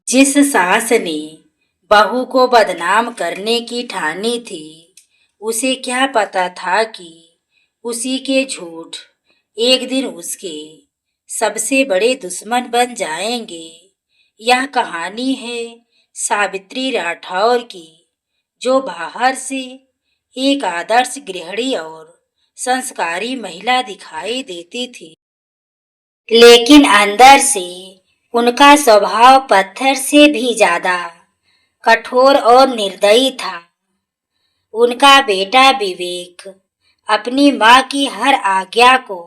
जिस सास ने बहू को बदनाम करने की ठानी थी, उसे क्या पता था कि उसी के झूठ एक दिन उसके सबसे बड़े दुश्मन बन जाएंगे। यह कहानी है सावित्री राठौर की, जो बाहर से एक आदर्श गृहिणी और संस्कारी महिला दिखाई देती थी, लेकिन अंदर से उनका स्वभाव पत्थर से भी ज्यादा कठोर और निर्दयी था। उनका बेटा विवेक अपनी माँ की हर आज्ञा को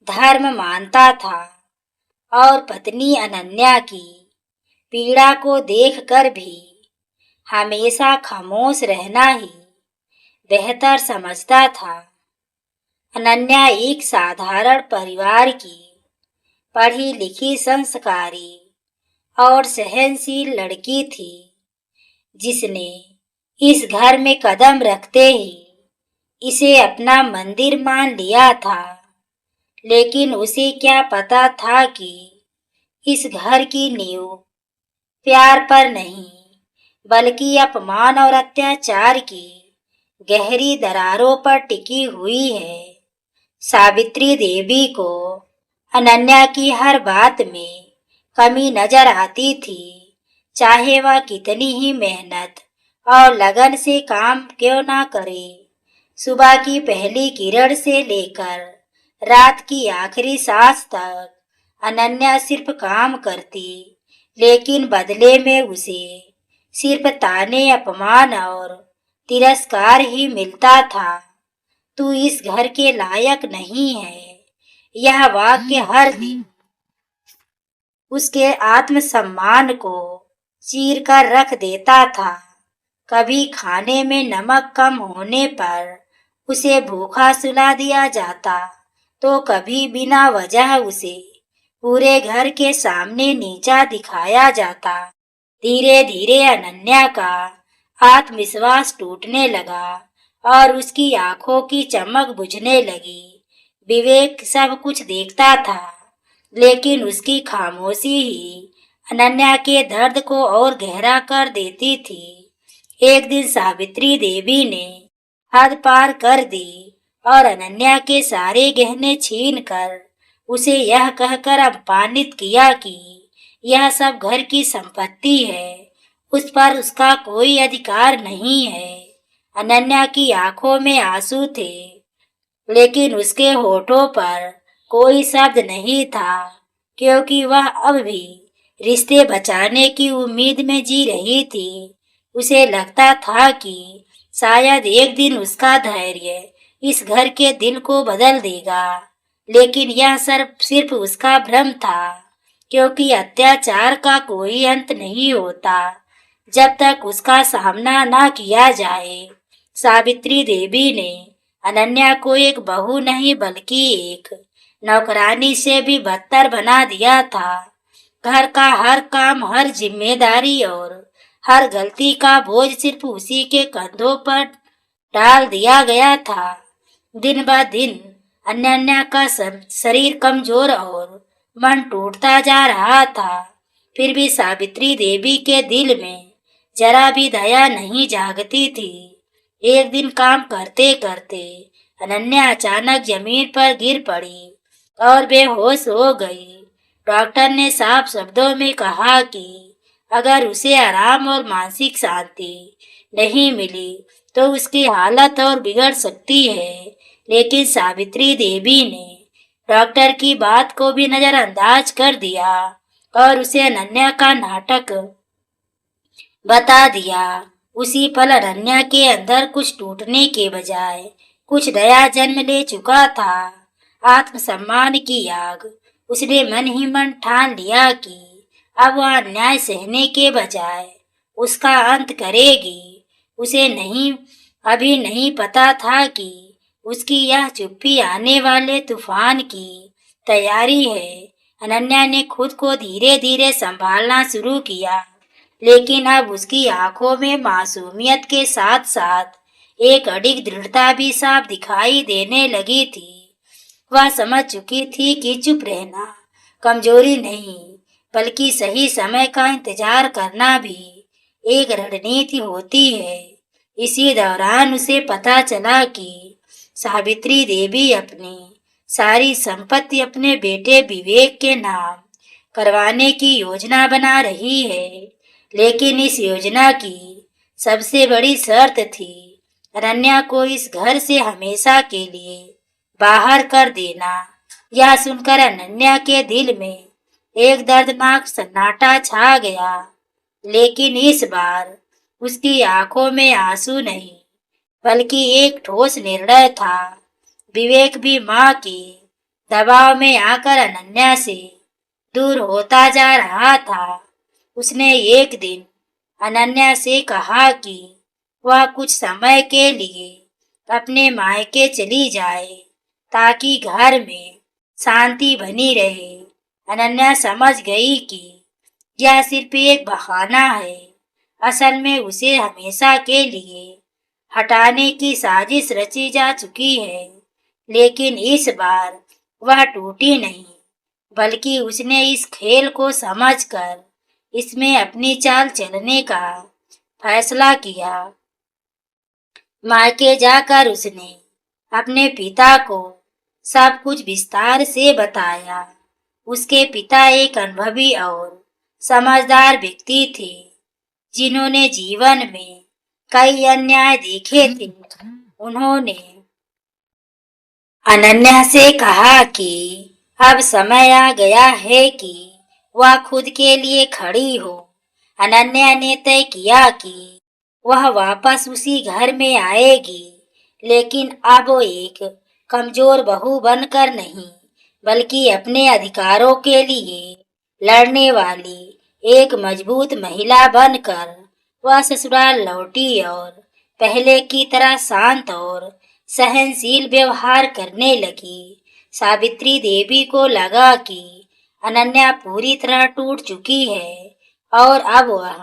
धर्म मानता था और पत्नी अनन्या की पीड़ा को देखकर भी हमेशा खामोश रहना ही बेहतर समझता था। अनन्या एक साधारण परिवार की पढ़ी लिखी संस्कारी और सहनशील लड़की थी, जिसने इस घर में कदम रखते ही इसे अपना मंदिर मान लिया था। लेकिन उसे क्या पता था कि इस घर की नींव प्यार पर नहीं, बल्कि अपमान और अत्याचार की गहरी दरारों पर टिकी हुई है। सावित्री देवी को अनन्या की हर बात में कमी नजर आती थी, चाहे वह कितनी ही मेहनत और लगन से काम क्यों ना करे। सुबह की पहली किरण से लेकर रात की आखिरी सांस तक अनन्या सिर्फ काम करती, लेकिन बदले में उसे सिर्फ ताने, अपमान और तिरस्कार ही मिलता था। तू इस घर के लायक नहीं है, यह वाक्य हर दिन उसके आत्मसम्मान को चीर कर रख देता था। कभी खाने में नमक कम होने पर उसे भूखा सुला दिया जाता, तो कभी बिना वजह उसे पूरे घर के सामने नीचा दिखाया जाता। धीरे धीरे अनन्या का आत्मविश्वास टूटने लगा और उसकी आंखों की चमक बुझने लगी। विवेक सब कुछ देखता था, लेकिन उसकी खामोशी ही अनन्या के दर्द को और गहरा कर देती थी। एक दिन सावित्री देवी ने हद पार कर दी और अनन्या के सारे गहने छीन कर उसे यह कहकर अपमानित किया कि यह सब घर की संपत्ति है, उस पर उसका कोई अधिकार नहीं है। अनन्या की आंखों में आंसू थे, लेकिन उसके होठों पर कोई शब्द नहीं था, क्योंकि वह अब भी रिश्ते बचाने की उम्मीद में जी रही थी। उसे लगता था कि शायद एक दिन उसका धैर्य इस घर के दिल को बदल देगा, लेकिन यह सिर्फ उसका भ्रम था, क्योंकि अत्याचार का कोई अंत नहीं होता जब तक उसका सामना ना किया जाए। सावित्री देवी ने अनन्या को एक बहू नहीं, बल्कि एक नौकरानी से भी बदतर बना दिया था। घर का हर काम, हर जिम्मेदारी और हर गलती का बोझ सिर्फ उसी के कंधों पर डाल दिया गया था। दिन ब दिन अनन्या का शरीर कमजोर और मन टूटता जा रहा था, फिर भी सावित्री देवी के दिल में जरा भी दया नहीं जागती थी। एक दिन काम करते करते अनन्या अचानक जमीन पर गिर पड़ी और बेहोश हो गई। डॉक्टर ने साफ शब्दों में कहा कि अगर उसे आराम और मानसिक शांति नहीं मिली तो उसकी हालत और बिगड़ सकती है। लेकिन सावित्री देवी ने डॉक्टर की बात को भी नजरअंदाज कर दिया और उसे अनन्या का नाटक बता दिया। उसी पल अनन्या के अंदर कुछ टूटने के बजाय कुछ नया जन्म ले चुका था। आत्मसम्मान की आग। उसने मन ही मन ठान लिया कि अब वह अन्याय सहने के बजाय उसका अंत करेगी। उसे अभी नहीं पता था कि उसकी यह चुप्पी आने वाले तूफान की तैयारी है। अनन्या ने खुद को धीरे धीरे संभालना शुरू किया, लेकिन अब उसकी आंखों में मासूमियत के साथ साथ एक अडिग दृढ़ता भी साफ दिखाई देने लगी थी। वह समझ चुकी थी कि चुप रहना कमजोरी नहीं, बल्कि सही समय का इंतजार करना भी एक रणनीति होती है। इसी दौरान उसे पता चला कि सावित्री देवी अपनी सारी संपत्ति अपने बेटे विवेक के नाम करवाने की योजना बना रही है। लेकिन इस योजना की सबसे बड़ी शर्त थी अनन्या को इस घर से हमेशा के लिए बाहर कर देना। यह सुनकर अनन्या के दिल में एक दर्दनाक सन्नाटा छा गया, लेकिन इस बार उसकी आंखों में आंसू नहीं, बल्कि एक ठोस निर्णय था। विवेक भी मां के दबाव में आकर अनन्या से दूर होता जा रहा था। उसने एक दिन अनन्या से कहा कि वह कुछ समय के लिए अपने मायके चली जाए ताकि घर में शांति बनी रहे। अनन्या समझ गई कि यह सिर्फ एक बहाना है। असल में उसे हमेशा के लिए हटाने की साजिश रची जा चुकी है। लेकिन इस बार वह टूटी नहीं, बल्कि उसने इस खेल को समझकर इसमें अपनी चाल चलने का फैसला किया। मायके जाकर उसने अपने पिता को सब कुछ विस्तार से बताया। उसके पिता एक अनुभवी और समझदार व्यक्ति थे, जिन्होंने जीवन में कई अन्याय देखे थे। उन्होंने अनन्या से कहा कि अब समय आ गया है कि वह खुद के लिए खड़ी हो। अनन्या ने तय किया कि वह वापस उसी घर में आएगी, लेकिन अब वो एक कमजोर बहू बनकर नहीं, बल्कि अपने अधिकारों के लिए लड़ने वाली एक मजबूत महिला बनकर वह ससुराल लौटी और पहले की तरह शांत और सहनशील व्यवहार करने लगी। सावित्री देवी को लगा कि अनन्या पूरी तरह टूट चुकी है और अब वह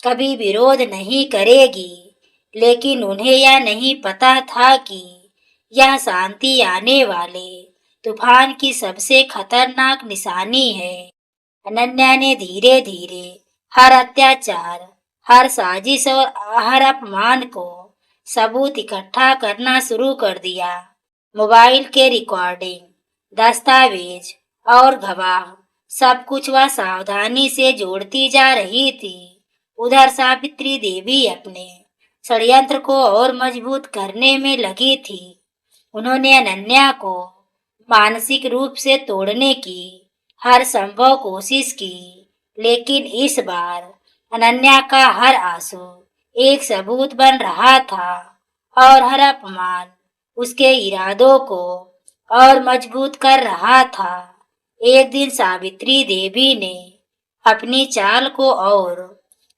कभी विरोध नहीं करेगी। लेकिन उन्हें यह नहीं पता था कि यह शांति आने वाले तूफान की सबसे खतरनाक निशानी है। अनन्या ने धीरे धीरे हर अत्याचार, हर साजिश और हर अपमान को सबूत इकट्ठा करना शुरू कर दिया। मोबाइल के रिकॉर्डिंग, दस्तावेज और गवाह, सब कुछ वह सावधानी से जोड़ती जा रही थी। उधर सावित्री देवी अपने षड्यंत्र को और मजबूत करने में लगी थी। उन्होंने अनन्या को मानसिक रूप से तोड़ने की हर संभव कोशिश की, लेकिन इस बार अनन्या का हर आंसू एक सबूत बन रहा था और हर अपमान उसके इरादों को और मजबूत कर रहा था। एक दिन सावित्री देवी ने अपनी चाल को और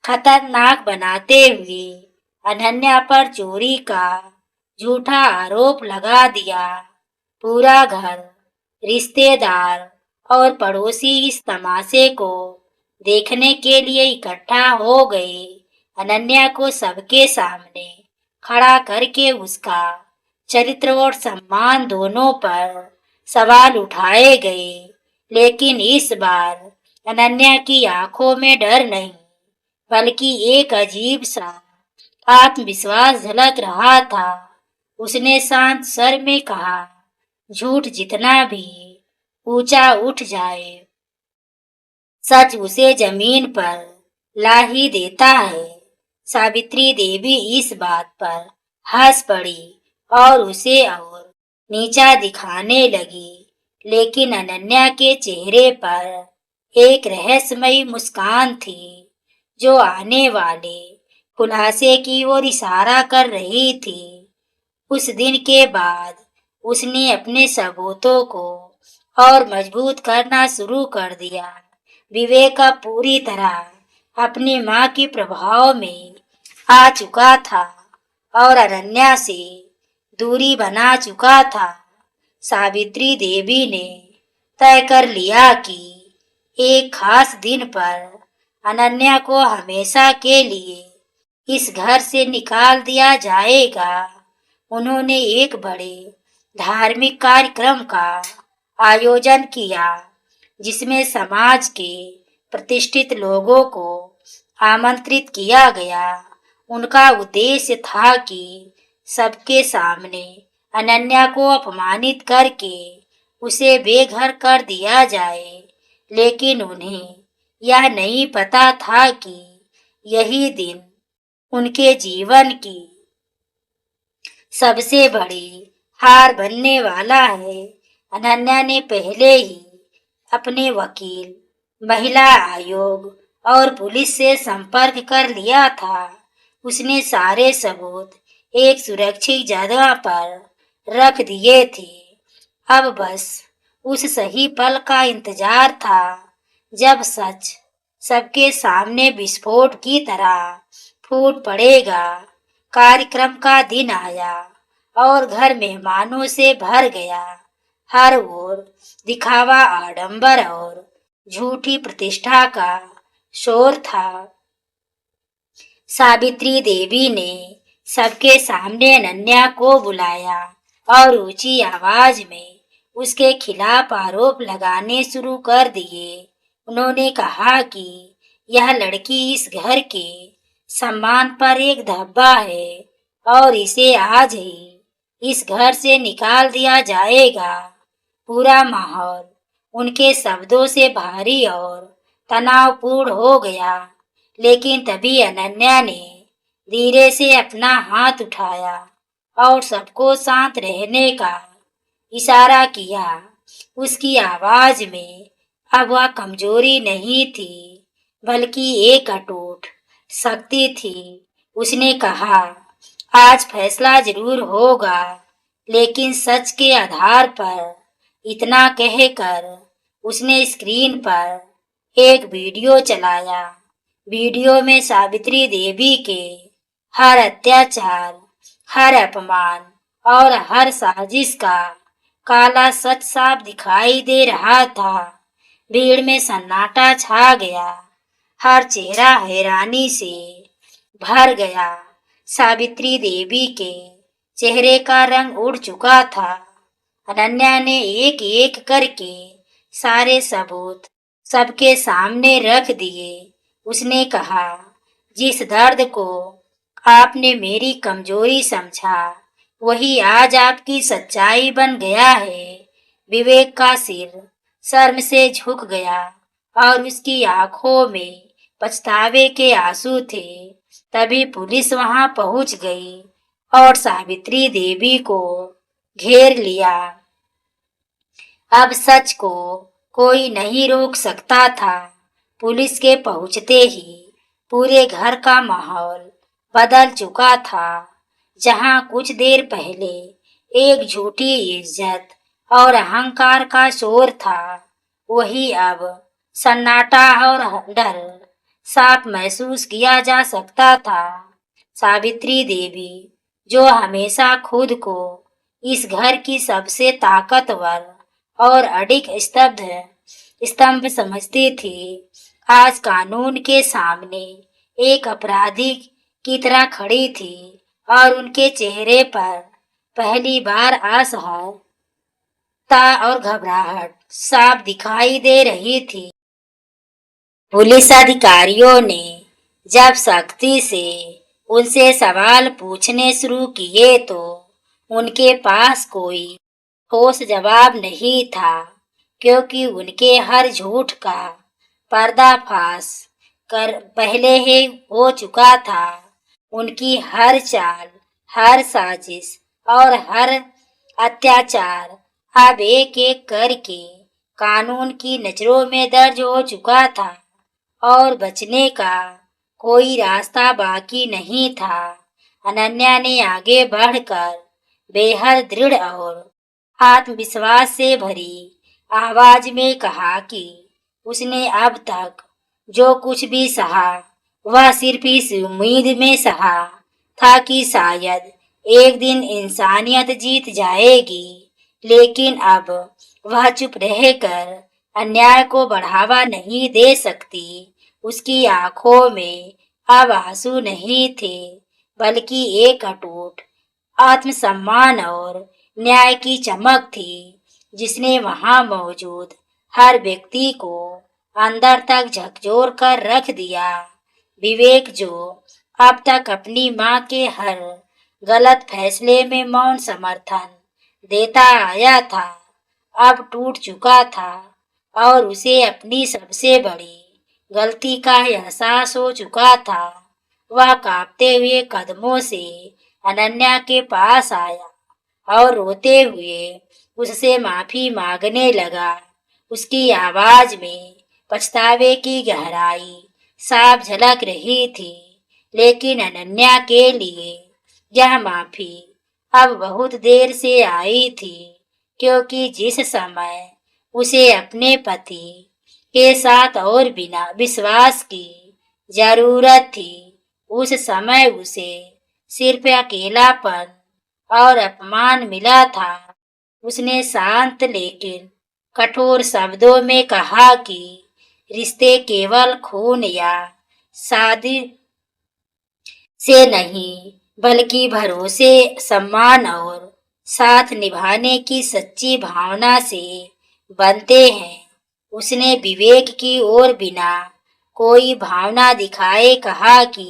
खतरनाक बनाते हुए अनन्या पर चोरी का झूठा आरोप लगा दिया। पूरा घर, रिश्तेदार और पड़ोसी इस तमाशे को देखने के लिए इकट्ठा हो गए। अनन्या को सबके सामने खड़ा करके उसका चरित्र और सम्मान दोनों पर सवाल उठाए गए। लेकिन इस बार अनन्या की आंखों में डर नहीं, बल्कि एक अजीब सा आत्मविश्वास झलक रहा था। उसने शांत स्वर में कहा, झूठ जितना भी ऊंचा उठ जाए, सच उसे जमीन पर ला ही देता है। सावित्री देवी इस बात पर हंस पड़ी और उसे और नीचा दिखाने लगी, लेकिन अनन्या के चेहरे पर एक रहस्यमयी मुस्कान थी, जो आने वाले खुलासे की ओर इशारा कर रही थी। उस दिन के बाद उसने अपने सबूतों को और मजबूत करना शुरू कर दिया। विवेक अब पूरी तरह अपनी मां के प्रभाव में आ चुका था और अनन्या से दूरी बना चुका था। सावित्री देवी ने तय कर लिया कि एक खास दिन पर अनन्या को हमेशा के लिए इस घर से निकाल दिया जाएगा। उन्होंने एक बड़े धार्मिक कार्यक्रम का आयोजन किया, जिसमें समाज के प्रतिष्ठित लोगों को आमंत्रित किया गया। उनका उद्देश्य था कि सबके सामने अनन्या को अपमानित करके उसे बेघर कर दिया जाए, लेकिन उन्हें यह नहीं पता था कि यही दिन उनके जीवन की सबसे बड़ी हार बनने वाला है। अनन्या ने पहले ही अपने वकील, महिला आयोग और पुलिस से संपर्क कर लिया था। उसने सारे सबूत एक सुरक्षित जगह पर रख दिए थे। अब बस उस सही पल का इंतजार था जब सच सबके सामने विस्फोट की तरह फूट पड़ेगा। कार्यक्रम का दिन आया और घर मेहमानों से भर गया। हर ओर दिखावा, आडंबर और झूठी प्रतिष्ठा का शोर था। सावित्री देवी ने सबके सामने अनन्या को बुलाया और ऊंची आवाज में उसके खिलाफ आरोप लगाने शुरू कर दिए। उन्होंने कहा कि यह लड़की इस घर के सम्मान पर एक धब्बा है और इसे आज ही इस घर से निकाल दिया जाएगा। पूरा माहौल उनके शब्दों से भारी और तनावपूर्ण हो गया, लेकिन तभी अनन्या ने धीरे से अपना हाथ उठाया और सबको शांत रहने का इशारा किया। उसकी आवाज में अब वह कमजोरी नहीं थी, बल्कि एक अटूट शक्ति थी। उसने कहा, आज फैसला जरूर होगा, लेकिन सच के आधार पर। इतना कहकर उसने स्क्रीन पर एक वीडियो चलाया। वीडियो में सावित्री देवी के हर अत्याचार, हर अपमान और हर साजिश का काला सच साफ दिखाई दे रहा था। भीड़ में सन्नाटा छा गया, हर चेहरा हैरानी से भर गया। सावित्री देवी के चेहरे का रंग उड़ चुका था। अनन्या ने एक एक करके सारे सबूत सबके सामने रख दिए। उसने कहा, जिस दर्द को आपने मेरी कमजोरी समझा, वही आज आपकी सच्चाई बन गया है। विवेक का सिर शर्म से झुक गया और उसकी आंखों में पछतावे के आंसू थे। तभी पुलिस वहां पहुंच गई और सावित्री देवी को घेर लिया। अब सच को कोई नहीं रोक सकता था। पुलिस के पहुंचते ही पूरे घर का माहौल बदल चुका था। जहां कुछ देर पहले एक झूठी इज्जत और अहंकार का शोर था, वही अब सन्नाटा और डर साफ महसूस किया जा सकता था। सावित्री देवी, जो हमेशा खुद को इस घर की सबसे ताकतवर और अडिग स्तंभ समझती थी, आज कानून के सामने एक अपराधी की तरह खड़ी थी और उनके चेहरे पर पहली बार असहायता और घबराहट साफ दिखाई दे रही थी। पुलिस अधिकारियों ने जब सख्ती से उनसे सवाल पूछने शुरू किए तो उनके पास कोई ठोस जवाब नहीं था, क्योंकि उनके हर झूठ का पर्दाफाश कर पहले ही हो चुका था। उनकी हर चाल, हर साजिश और हर अत्याचार अब एक एक करके कानून की नजरों में दर्ज हो चुका था और बचने का कोई रास्ता बाकी नहीं था। अनन्या ने आगे बढ़कर बेहद दृढ़ और आत्मविश्वास से भरी आवाज में कहा कि उसने अब तक जो कुछ भी सहा, वह सिर्फ इस उम्मीद में सहा था कि शायद एक दिन इंसानियत जीत जाएगी। लेकिन अब वह चुप रहकर अन्याय को बढ़ावा नहीं दे सकती। उसकी आंखों में अब आंसू नहीं थे, बल्कि एक अटूट आत्मसम्मान और न्याय की चमक थी, जिसने वहां मौजूद हर व्यक्ति को अंदर तक झकझोर कर रख दिया। विवेक, जो अब तक अपनी माँ के हर गलत फैसले में मौन समर्थन देता आया था, अब टूट चुका था और उसे अपनी सबसे बड़ी गलती का एहसास हो चुका था। वह कांपते हुए कदमों से अनन्या के पास आया और रोते हुए उससे माफी मांगने लगा। उसकी आवाज में पछतावे की गहराई साफ झलक रही थी, लेकिन अनन्या के लिए यह माफी अब बहुत देर से आई थी, क्योंकि जिस समय उसे अपने पति के साथ और बिना विश्वास की जरूरत थी, उस समय उसे सिर्फ अकेलापन और अपमान मिला था। उसने शांत लेकिन कठोर शब्दों में कहा कि रिश्ते केवल खून या शादी से नहीं, बल्कि भरोसे, सम्मान और साथ निभाने की सच्ची भावना से बनते हैं। उसने विवेक की ओर बिना कोई भावना दिखाए कहा कि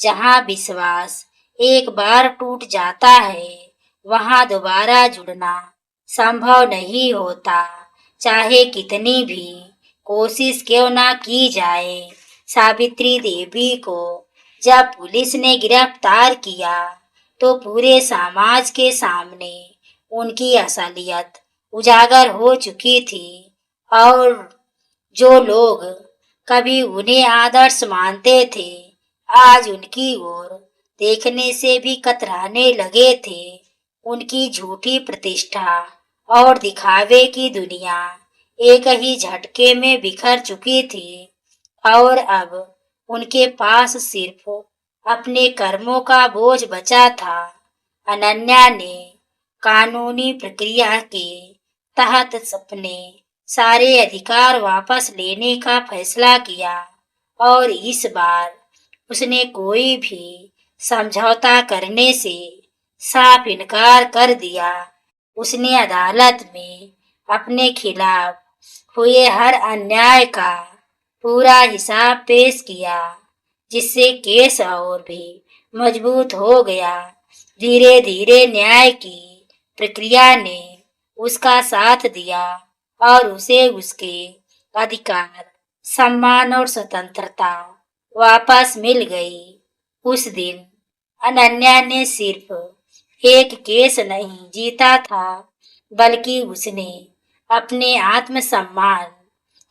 जहाँ विश्वास एक बार टूट जाता है, वहाँ दोबारा जुड़ना संभव नहीं होता, चाहे कितनी भी कोशिश क्यों ना की जाए। सावित्री देवी को जब पुलिस ने गिरफ्तार किया, तो पूरे समाज के सामने उनकी असलियत उजागर हो चुकी थी और जो लोग कभी उन्हें आदर्श मानते थे, आज उनकी ओर देखने से भी कतराने लगे थे। उनकी झूठी प्रतिष्ठा और दिखावे की दुनिया एक ही झटके में बिखर चुकी थी और अब उनके पास सिर्फ अपने कर्मों का बोझ बचा था। अनन्या ने कानूनी प्रक्रिया के तहत अपने सारे अधिकार वापस लेने का फैसला किया और इस बार उसने कोई भी समझौता करने से साफ इनकार कर दिया। उसने अदालत में अपने खिलाफ हुए हर अन्याय का पूरा हिसाब पेश किया, जिससे केस और भी मजबूत हो गया। धीरे धीरे न्याय की प्रक्रिया ने उसका साथ दिया और उसे उसके अधिकार, सम्मान और स्वतंत्रता वापस मिल गई। उस दिन अनन्या ने सिर्फ एक केस नहीं जीता था, बल्कि उसने अपने आत्मसम्मान,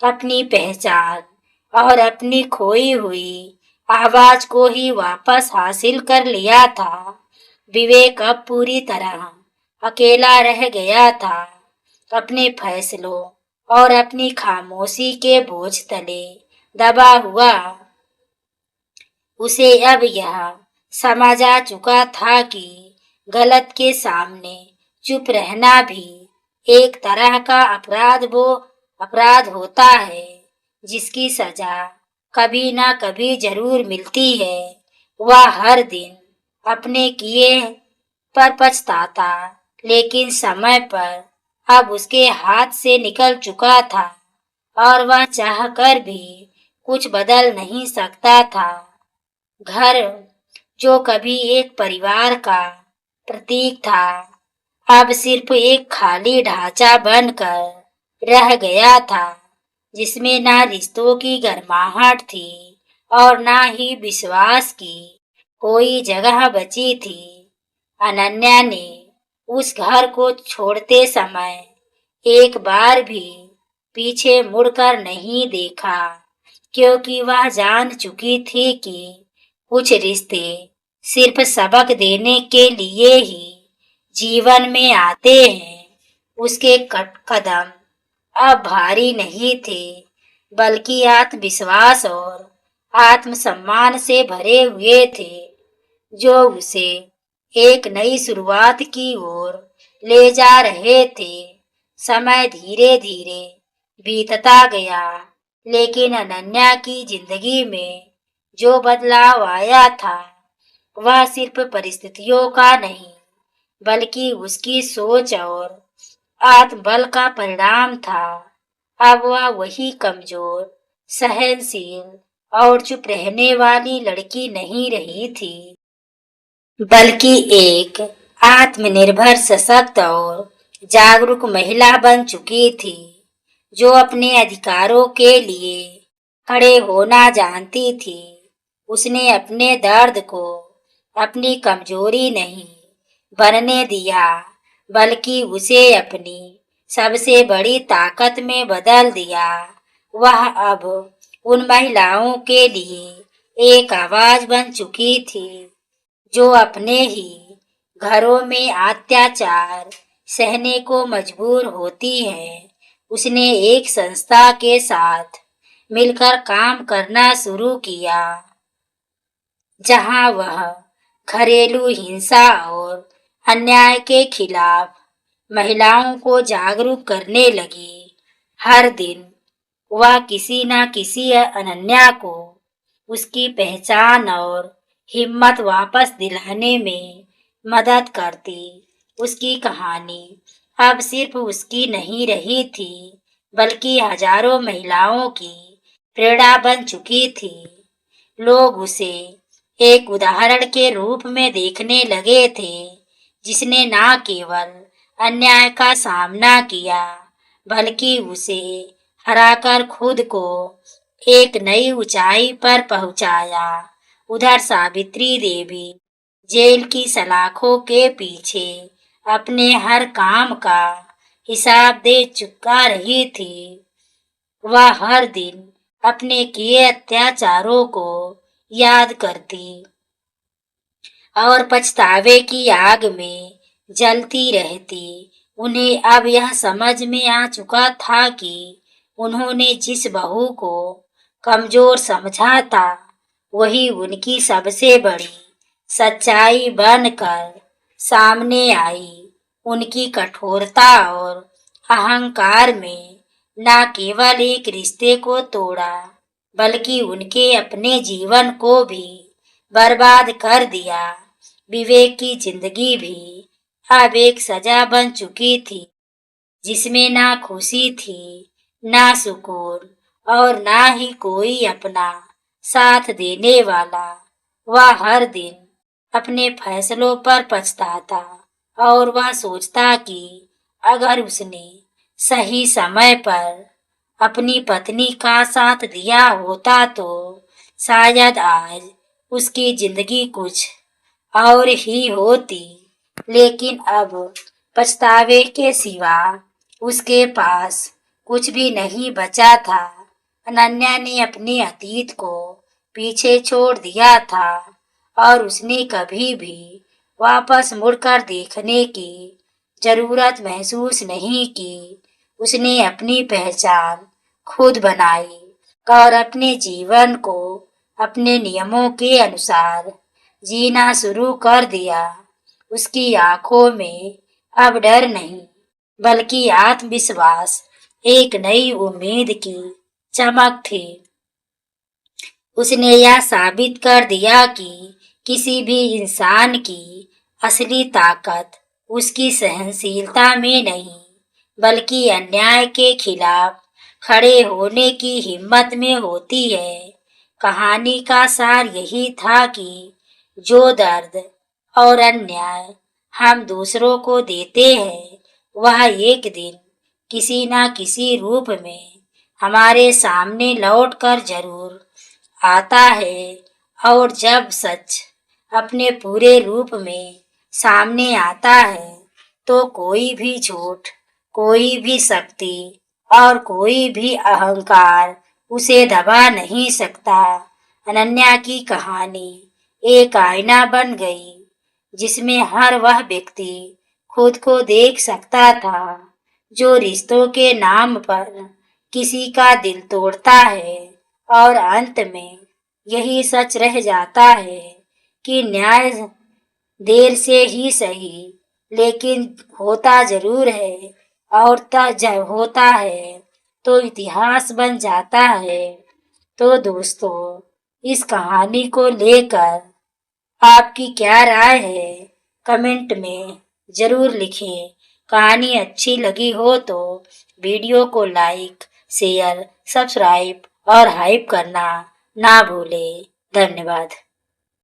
अपनी पहचान और अपनी खोई हुई आवाज को ही वापस हासिल कर लिया था। विवेक अब पूरी तरह अकेला रह गया था, अपने फैसलों और अपनी खामोशी के बोझ तले दबा हुआ। उसे अब यह समझ आ चुका था कि गलत के सामने चुप रहना भी एक तरह का अपराध होता है, जिसकी सजा कभी ना कभी जरूर मिलती है। वह हर दिन अपने किए पर पछताता, लेकिन समय पर अब उसके हाथ से निकल चुका था और वह चाहकर भी कुछ बदल नहीं सकता था। घर, जो कभी एक परिवार का प्रतीक था, अब सिर्फ एक खाली ढांचा बनकर रह गया था, जिसमें ना रिश्तों की गर्माहट थी और ना ही विश्वास की कोई जगह बची थी। अनन्या ने उस घर को छोड़ते समय एक बार भी पीछे मुड़कर नहीं देखा, क्योंकि वह जान चुकी थी कि कुछ रिश्ते सिर्फ सबक देने के लिए ही जीवन में आते हैं। उसके कदम अब भारी नहीं थे, बल्कि आत्मविश्वास और आत्मसम्मान से भरे हुए थे, जो उसे एक नई शुरुआत की ओर ले जा रहे थे। समय धीरे धीरे बीतता गया, लेकिन अनन्या की जिंदगी में जो बदलाव आया था, वह सिर्फ परिस्थितियों का नहीं, बल्कि उसकी सोच और आत्मबल का परिणाम था। अब वह वही कमजोर सहनशील और चुप रहने वाली लड़की नहीं रही थी, बल्कि एक आत्मनिर्भर, सशक्त और जागरूक महिला बन चुकी थी, जो अपने अधिकारों के लिए खड़े होना जानती थी। उसने अपने दर्द को अपनी कमजोरी नहीं बनने दिया, बल्कि उसे अपनी सबसे बड़ी ताकत में बदल दिया। वह अब उन महिलाओं के लिए एक आवाज बन चुकी थी, जो अपने ही घरों में अत्याचार सहने को मजबूर होती हैं। उसने एक संस्था के साथ मिलकर काम करना शुरू किया, जहां वह घरेलू हिंसा और अन्याय के खिलाफ महिलाओं को जागरूक करने लगी। हर दिन वह किसी न किसी अनन्या को उसकी पहचान और हिम्मत वापस दिलाने में मदद करती। उसकी कहानी अब सिर्फ उसकी नहीं रही थी, बल्कि हजारों महिलाओं की प्रेरणा बन चुकी थी। लोग उसे एक उदाहरण के रूप में देखने लगे थे, जिसने न केवल अन्याय का सामना किया, बल्कि उसे हराकर खुद को एक नई ऊंचाई पर पहुंचाया। उधर सावित्री देवी जेल की सलाखों के पीछे अपने हर काम का हिसाब दे चुका रही थी। वह हर दिन अपने किए अत्याचारों को याद करती और पछतावे की आग में जलती रहती। उन्हें अब यह समझ में आ चुका था कि उन्होंने जिस बहू को कमजोर समझा था, वही उनकी सबसे बड़ी सच्चाई बनकर सामने आई। उनकी कठोरता और अहंकार में न केवल एक रिश्ते को तोड़ा, बल्कि उनके अपने जीवन को भी बर्बाद कर दिया। विवेक की जिंदगी भी अब एक सजा बन चुकी थी, जिसमें ना खुशी थी, ना सुकून और ना ही कोई अपना साथ देने वाला। वह हर दिन अपने फैसलों पर पछताता और वह सोचता कि अगर उसने सही समय पर अपनी पत्नी का साथ दिया होता तो शायद आज उसकी जिंदगी कुछ और ही होती। लेकिन अब पछतावे के सिवा उसके पास कुछ भी नहीं बचा था। अनन्या ने अपने अतीत को पीछे छोड़ दिया था और उसने कभी भी वापस मुड़कर देखने की जरूरत महसूस नहीं की। उसने अपनी पहचान खुद बनाई और अपने जीवन को अपने नियमों के अनुसार जीना शुरू कर दिया। उसकी आंखों में अब डर नहीं, बल्कि आत्मविश्वास, एक नई उम्मीद की चमक थी। उसने यह साबित कर दिया कि किसी भी इंसान की असली ताकत उसकी सहनशीलता में नहीं, बल्कि अन्याय के खिलाफ खड़े होने की हिम्मत में होती है। कहानी का सार यही था कि जो दर्द और अन्याय हम दूसरों को देते हैं, वह एक दिन किसी न किसी रूप में हमारे सामने लौट कर जरूर आता है। और जब सच अपने पूरे रूप में सामने आता है, तो कोई भी झूठ, कोई भी शक्ति और कोई भी अहंकार उसे दबा नहीं सकता। अनन्या की कहानी एक आईना बन गई, जिसमें हर वह व्यक्ति खुद को देख सकता था जो रिश्तों के नाम पर किसी का दिल तोड़ता है। और अंत में यही सच रह जाता है कि न्याय देर से ही सही, लेकिन होता जरूर है। और जब होता है तो इतिहास बन जाता है। तो दोस्तों, इस कहानी को लेकर आपकी क्या राय है, कमेंट में जरूर लिखें। कहानी अच्छी लगी हो तो वीडियो को लाइक, शेयर, सब्सक्राइब और हाइप करना ना भूले। धन्यवाद।